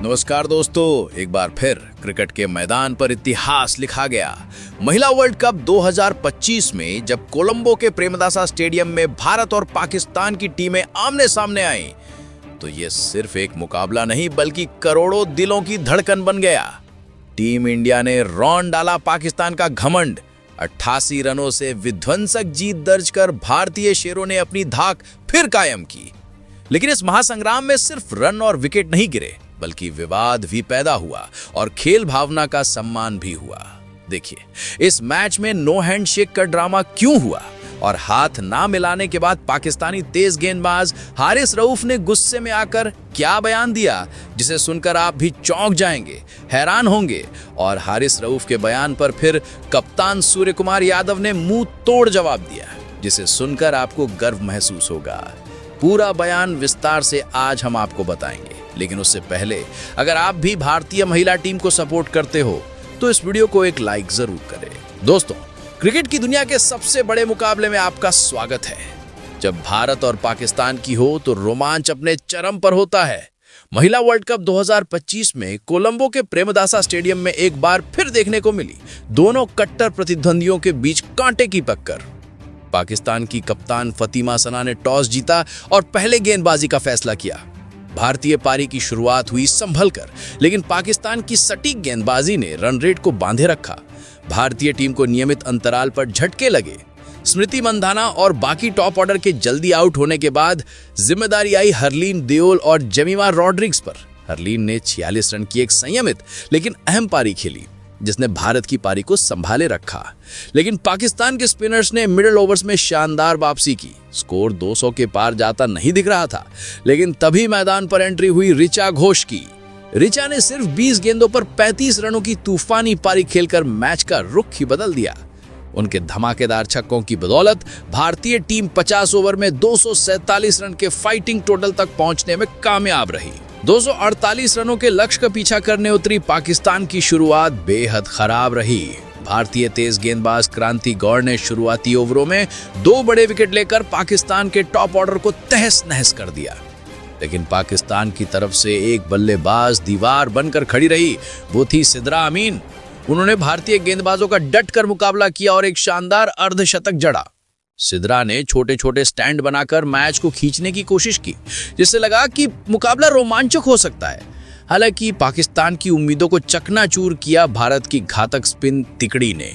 नमस्कार दोस्तों, एक बार फिर क्रिकेट के मैदान पर इतिहास लिखा गया। महिला वर्ल्ड कप 2025 में जब कोलंबो के प्रेमदासा स्टेडियम में भारत और पाकिस्तान की टीमें आमने सामने आईं, तो ये सिर्फ एक मुकाबला नहीं बल्कि करोड़ों दिलों की धड़कन बन गया। टीम इंडिया ने रौंद डाला पाकिस्तान का घमंड। 88 रनों से विध्वंसक जीत दर्ज कर भारतीय शेरों ने अपनी धाक फिर कायम की। लेकिन इस महासंग्राम में सिर्फ रन और विकेट नहीं गिरे, बल्कि विवाद भी पैदा हुआ और खेल भावना का सम्मान भी हुआ। देखिए, इस मैच में नो हैंडशेक का ड्रामा क्यों हुआ और हाथ ना मिलाने के बाद पाकिस्तानी तेज गेंदबाज हारिस रऊफ ने गुस्से में आकर क्या बयान दिया, जिसे सुनकर आप भी चौंक जाएंगे, हैरान होंगे। और हारिस रऊफ के बयान पर फिर कप्तान सूर्य कुमार यादव ने मुंह तोड़ जवाब दिया, जिसे सुनकर आपको गर्व महसूस होगा। पूरा बयान विस्तार से आज हम आपको बताएंगे, लेकिन उससे पहले अगर आप भी भारतीय महिला टीम को सपोर्ट करते हो तो इस वीडियो को एक लाइक जरूर करें। दोस्तों, क्रिकेट की दुनिया के सबसे बड़े मुकाबले में आपका स्वागत है। जब भारत और पाकिस्तान की हो तो रोमांच अपने चरम पर होता है। महिला वर्ल्ड कप 2025 में कोलंबो के प्रेमदासा स्टेडियम में एक बार फिर देखने को मिली दोनों कट्टर प्रतिद्वंदियों के बीच कांटे की टक्कर। पाकिस्तान की कप्तान फतिमा सना ने टॉस जीता और पहले गेंदबाजी का फैसला किया। भारतीय पारी की शुरुआत हुई संभल कर, लेकिन पाकिस्तान की सटीक गेंदबाजी ने रन रेट को बांधे रखा। भारतीय टीम को नियमित अंतराल पर झटके लगे। स्मृति मंधाना और बाकी टॉप ऑर्डर के जल्दी आउट होने के बाद जिम्मेदारी आई हरलीन देओल और जेमिमा रॉड्रिग्स पर। हरलीन ने 46 रन की एक संयमित लेकिन अहम पारी खेली, जिसने भारत की पारी को संभाले रखा। लेकिन पाकिस्तान के स्पिनर्स ने मिडिल ओवर्स में शानदार वापसी की। स्कोर 200 के पार जाता नहीं दिख रहा था, लेकिन तभी मैदान पर एंट्री हुई ऋचा घोष की। ऋचा ने सिर्फ 20 गेंदों पर 35 रनों की तूफानी पारी खेलकर मैच का रुख ही बदल दिया। उनके धमाकेदार छक्कों की बदौलत भारतीय टीम 50 ओवर में 247 रन के फाइटिंग टोटल तक पहुंचने में कामयाब रही। 248 रनों के लक्ष्य का पीछा करने उतरी पाकिस्तान की शुरुआत बेहद खराब रही। भारतीय तेज गेंदबाज क्रांति गौर ने शुरुआती ओवरों में 2 बड़े विकेट लेकर पाकिस्तान के टॉप ऑर्डर को तहस नहस कर दिया। लेकिन पाकिस्तान की तरफ से एक बल्लेबाज दीवार बनकर खड़ी रही, वो थी सिद्रा अमीन। उन्होंने भारतीय गेंदबाजों का डट कर मुकाबला किया और एक शानदार अर्धशतक जड़ा। सिद्रा ने छोटे छोटे स्टैंड बनाकर मैच को खींचने की कोशिश की, जिससे लगा कि मुकाबला रोमांचक हो सकता है। हालांकि पाकिस्तान की उम्मीदों को चकनाचूर किया भारत की घातक स्पिन तिकड़ी ने।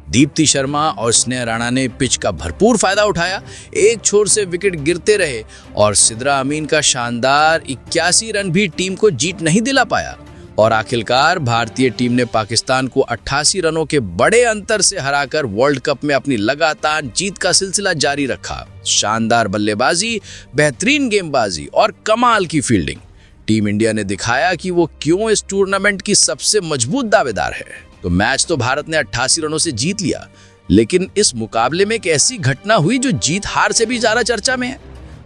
दीप्ति शर्मा और स्नेह राणा ने पिच का भरपूर फायदा उठाया। एक छोर से विकेट गिरते रहे और सिद्रा अमीन का शानदार 81 रन भी टीम को जीत नहीं दिला पाया। और आखिरकार भारतीय टीम ने पाकिस्तान को 88 रनों के बड़े अंतर से हराकर वर्ल्ड कप में अपनी लगातार जीत का सिलसिला जारी रखा। शानदार बल्लेबाजी, बेहतरीन गेंदबाजी और कमाल की फील्डिंग। टीम इंडिया ने दिखाया कि वो क्यों इस टूर्नामेंट की सबसे मजबूत दावेदार है। तो मैच तो भारत ने 88 रनों से जीत लिया, लेकिन इस मुकाबले में एक ऐसी घटना हुई जो जीत हार से भी ज्यादा चर्चा में है।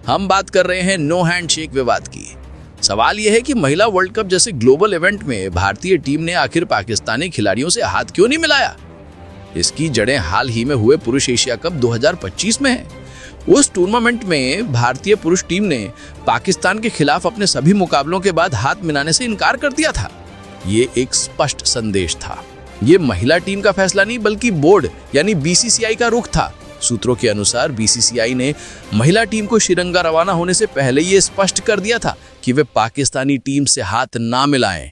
हम बात कर रहे हैं नो हैंडशेक विवाद की। सवाल यह है कि महिला वर्ल्ड कप जैसे ग्लोबल इवेंट में भारतीय टीम ने आखिर पाकिस्तानी खिलाड़ियों से हाथ क्यों नहीं मिलाया? इसकी जड़ें हाल ही में हुए पुरुष एशिया कप 2025 में है। उस टूर्नामेंट में भारतीय पुरुष टीम ने पाकिस्तान के खिलाफ अपने सभी मुकाबलों के बाद हाथ मिलाने से इनकार कर दिया था। ये एक स्पष्ट संदेश था। ये महिला टीम का फैसला नहीं, बल्कि बोर्ड यानी बीसीसीआई का रुख था। सूत्रों के अनुसार बीसीसीआई ने महिला टीम को श्रीलंका रवाना होने से पहले ये स्पष्ट कर दिया था कि वे पाकिस्तानी टीम से हाथ ना मिलाएं।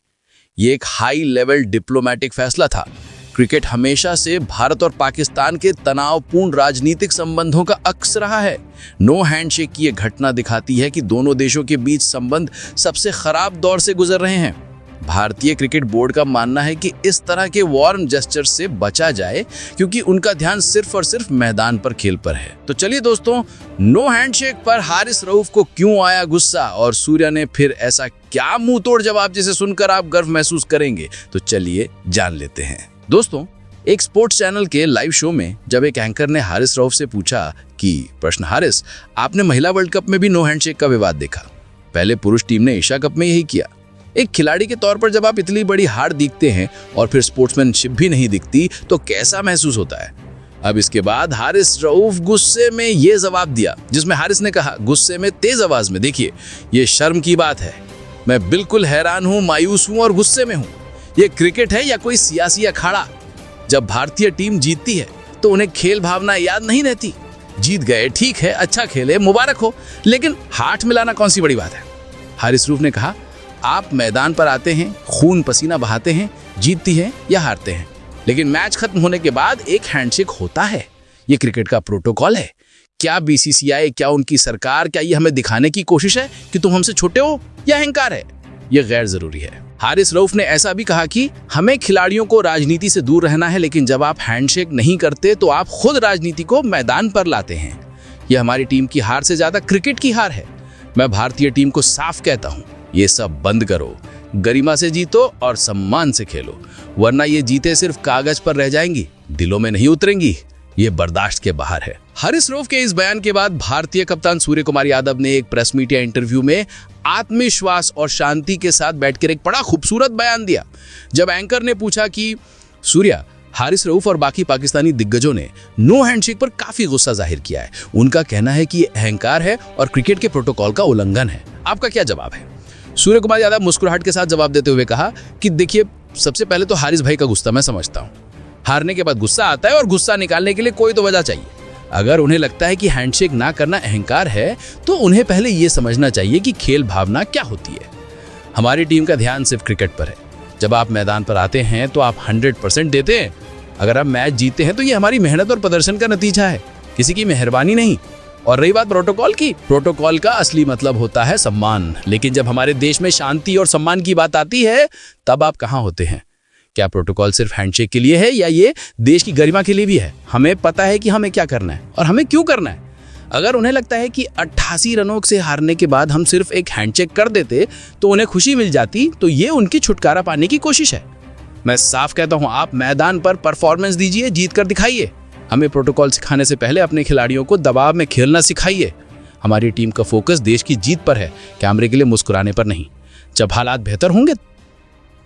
ये एक हाई लेवल डिप्लोमेटिक फैसला था। क्रिकेट हमेशा से भारत और पाकिस्तान के तनावपूर्ण राजनीतिक संबंधों का अक्स रहा है। नो हैंडशेक की ये घटना दिखाती है कि दोनों देशों के बीच संबंध सबसे खराब दौर से गुजर रहे हैं। भारतीय क्रिकेट बोर्ड का मानना है कि इस तरह के वार्म जेस्चर से बचा जाए, क्योंकि उनका ध्यान सिर्फ और सिर्फ मैदान पर खेल पर है। तो चलिए दोस्तों, नो हैंडशेक पर हारिस रऊफ को क्यों आया गुस्सा और सूर्य ने फिर ऐसा क्या मुंह तोड़ जवाब जिसे सुनकर आप गर्व महसूस करेंगे, तो चलिए जान लेते हैं। दोस्तों, एक स्पोर्ट्स चैनल के लाइव शो में जब एक एंकर ने हारिस रऊफ से पूछा कि प्रश्न, हारिस, आपने महिला वर्ल्ड कप में भी नो हैंडशेक का विवाद देखा, पहले पुरुष टीम ने एशिया कप में यही किया। एक खिलाड़ी के तौर पर जब आप इतनी बड़ी हार दिखते हैं और फिर स्पोर्ट्समैनशिप भी नहीं दिखती, तो कैसा महसूस होता है? अब इसके बाद हारिस रऊफ गुस्से में ये जवाब दिया, जिसमें हारिस ने कहा गुस्से में तेज आवाज में, देखिए ये शर्म की बात है। मैं बिल्कुल हैरान हूं, मायूस हूं और गुस्से में हूं। ये क्रिकेट है या कोई सियासी अखाड़ा? जब भारतीय टीम जीतती है तो उन्हें खेल भावना याद नहीं रहती। जीत गए, ठीक है, अच्छा खेले, मुबारक हो, लेकिन हाथ मिलाना कौन सी बड़ी बात है? हारिस रऊफ ने कहा, आप मैदान पर आते हैं, खून पसीना बहाते हैं, जीतती हैं या हारते हैं, लेकिन मैच खत्म होने के बाद एक हैंडशेक होता है। ये क्रिकेट का प्रोटोकॉल है। क्या बीसीसीआई, क्या उनकी सरकार, क्या ये हमें दिखाने की कोशिश है कि तुम हमसे छोटे हो या अहंकार है? ये गैर जरूरी है। हारिस रऊफ ने ऐसा भी कहा कि हमें खिलाड़ियों को राजनीति से दूर रहना है, लेकिन जब आप हैंडशेक नहीं करते तो आप खुद राजनीति को मैदान पर लाते हैं। यह हमारी टीम की हार से ज्यादा क्रिकेट की हार है। मैं भारतीय टीम को साफ कहता हूं, ये सब बंद करो, गरिमा से जीतो और सम्मान से खेलो, वरना ये जीते सिर्फ कागज पर रह जाएंगी, दिलों में नहीं उतरेंगी। ये बर्दाश्त के बाहर है। हारिस रऊफ के इस बयान के बाद भारतीय कप्तान सूर्य कुमार यादव ने एक प्रेस मीट या इंटरव्यू में आत्मविश्वास और शांति के साथ बैठकर एक बड़ा खूबसूरत बयान दिया। जब एंकर ने पूछा कि सूर्या, हारिस रऊफ और बाकी पाकिस्तानी दिग्गजों ने नो हैंडशेक पर काफी गुस्सा जाहिर किया है, उनका कहना है कि ये अहंकार है और क्रिकेट के प्रोटोकॉल का उल्लंघन है, आपका क्या जवाब है? सूर्य कुमार यादव मुस्कुराहट के साथ जवाब देते हुए कहा कि देखिए, सबसे पहले तो हारिस भाई का गुस्सा मैं समझता हूँ। हारने के बाद गुस्सा आता है और गुस्सा निकालने के लिए कोई तो वजह चाहिए। अगर उन्हें लगता है कि हैंडशेक ना करना अहंकार है, तो उन्हें पहले ये समझना चाहिए कि खेल भावना क्या होती है। हमारी टीम का ध्यान सिर्फ क्रिकेट पर है। जब आप मैदान पर आते हैं तो आप 100% देते हैं। अगर आप मैच जीतते हैं तो ये हमारी मेहनत और प्रदर्शन का नतीजा है, किसी की मेहरबानी नहीं। और रही बात प्रोटोकॉल की, प्रोटोकॉल का असली मतलब होता है सम्मान। लेकिन जब हमारे देश में शांति और सम्मान की बात आती है, तब आप कहाँ होते हैं? क्या प्रोटोकॉल सिर्फ हैंडशेक के लिए है या ये देश की गरिमा के लिए भी है? हमें पता है कि हमें क्या करना है और हमें क्यों करना है। अगर उन्हें लगता है कि 88 रनों से हारने के बाद हम सिर्फ एक हैंडशेक कर देते तो उन्हें खुशी मिल जाती, तो ये उनकी छुटकारा पाने की कोशिश है। मैं साफ कहता हूं, आप मैदान पर परफॉर्मेंस दीजिए, जीत कर दिखाइए। हमें प्रोटोकॉल सिखाने से पहले अपने खिलाड़ियों को दबाव में खेलना सिखाइए। हमारी टीम का फोकस देश की जीत पर है, कैमरे के लिए मुस्कुराने पर नहीं। जब हालात बेहतर होंगे